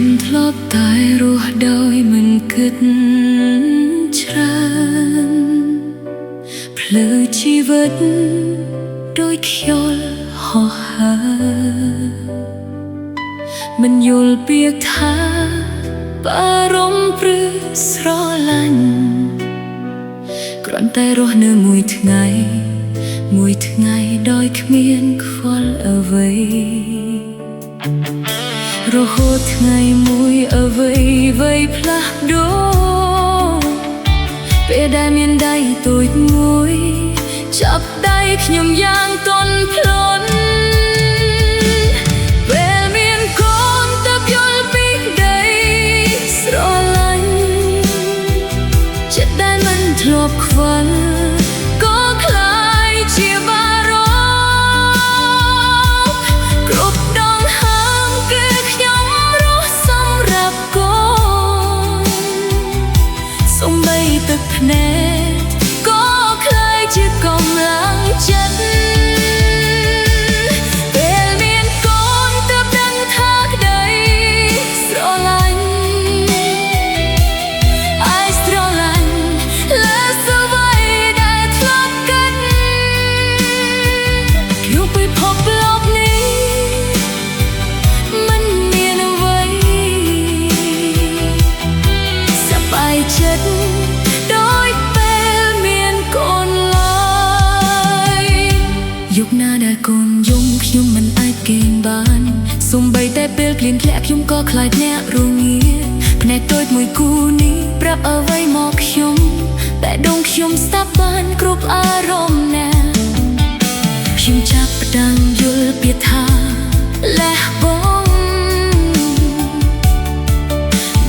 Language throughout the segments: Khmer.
ខ្ញុំធ្លាប់តែរស់ដោយមិនគិតច្រើនភ្លឺជីវិតដូចខ្យល់ហោះហើរមិនយល់ពាក្យថាបារម្ភឬស្រឡាញ់គ្រាន់តែរស់នៅមួយថ្ងៃដោយគ្មានខ្វល់អ្វីរហូតថ្ងៃមួយអ្វីផ្លាស់ប្ដូរពេលដែលមានដៃតូចមួយចាប់ដៃខ្ញុំយ៉ាងទន់ភ្លន់ពេលមានកូនទើបយល់ពីក្តីស្រឡាញ់ចិត្តដែលមិនធ្លាប់ខ្វល់ក៏คล้ายជាបារម្ភគ្រប់ដងហើមគឺខ្ញុំរស់សម្រាប់កូនសូម្បីទឹកភ្នែកក៏คล้ายជាកម្លាំងចិត្តពេលមានកូនទើបដឹងថាក្តីស្រឡាញ់អាយស្រឡាញ់លើសអ្វីដែលធ្លាប់គិតក្នុងពិភពលោកនេះមិនមានអ្វីសប្បាយចិត្តដោយពេលមានកូនឡើយយុគណាដែលកូនយំខ្ញុំមិនអាចគេងបានសូម្បីតែពេលភ្លៀងធ្លាក់ខ្ញុំក៏ខ្លាចអ្នករងាភ្នែកតូចមួយគូនេះប្រាប់អ្វីមកខ្ញុំតែដងខ្ញុំស្ដាប់បានគ្រប់អារម្មណ៍ណាខ្ញុំចាប់ផ្ដើមយល់ពាក្យថាលះបង់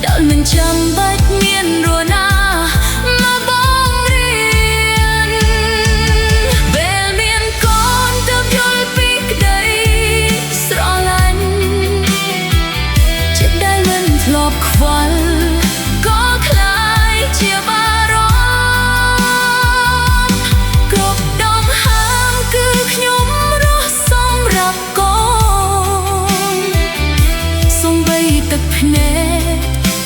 ដែលមិនចាំបាច់មានរណាមកបងរៀនពេលមានកូនទើបយល់ពីក្តីស្រឡាញ់ចិត្តដែលមិនធ្លាប់ខ្វល់ក៏คล้ายជាបារម្ភគ្រប់ដងហើមគឺខ្ញុំរស់សម្រាប់កូនសូម្បីទឹកភ្នែក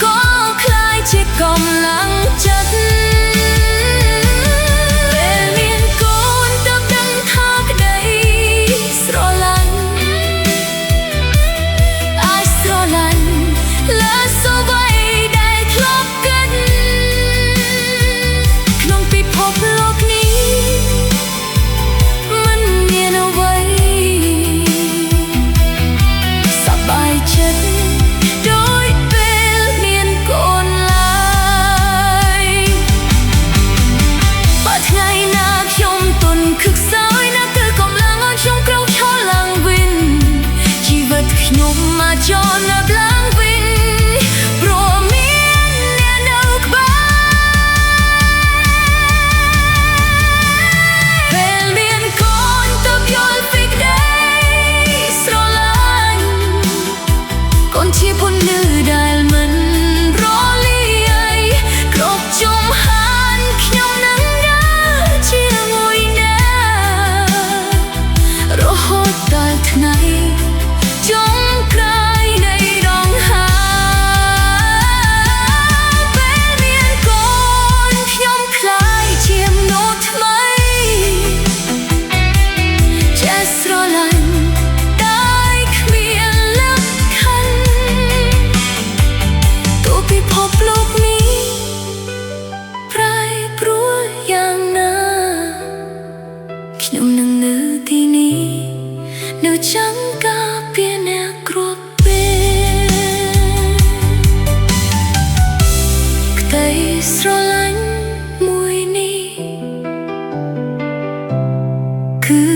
ក៏คล้ายជាកម្លាំងចិត្តពេលមានកូនទើបដឹងថាក្តីស្រឡាញ់អាយស្រឡាញ់លើសអ្វីដែលធ្លាប់គិតក្នុងពិភពលោកនេះមិនមានអ្វីសប្បាយចិត្តដោយពេលមានកូនឡើយបើថ្ងៃណាខ្ញុំទន់ខឹកសោយណាគឺកម្លាំងឲ្យខ្ញុំក្រោកឈរឡើងវិញជីវិតខ្ញុំមកចរនៅឡើងវិញព្រោះមានអ្នកនៅក្បែរពេលមានកូនទើបយល់ពីក្តីស្រឡាញ់កូនជាពន្លឺដែលមិនរលាយគ្រប់ជុំហានខ្ញុំនឹងដើរជាមួយអ្នករហូតដល់ថ្ងៃចុងក្រោយនៃដងហើមពេលមានកូនខ្ញុំคล้ายជាមនុស្សថ្មីចេះស្រឡាញ់ដោយគ្មានលក្ខខណ្ឌទោះពិភពលោកនេះប្រែប្រួលយ៉ាងណាខ្ញុំនឹងនៅទីនេះនៅចាំការពារអ្នកគ្រប់ពេលក្តីស្រឡាញ់មួយនេះគឺ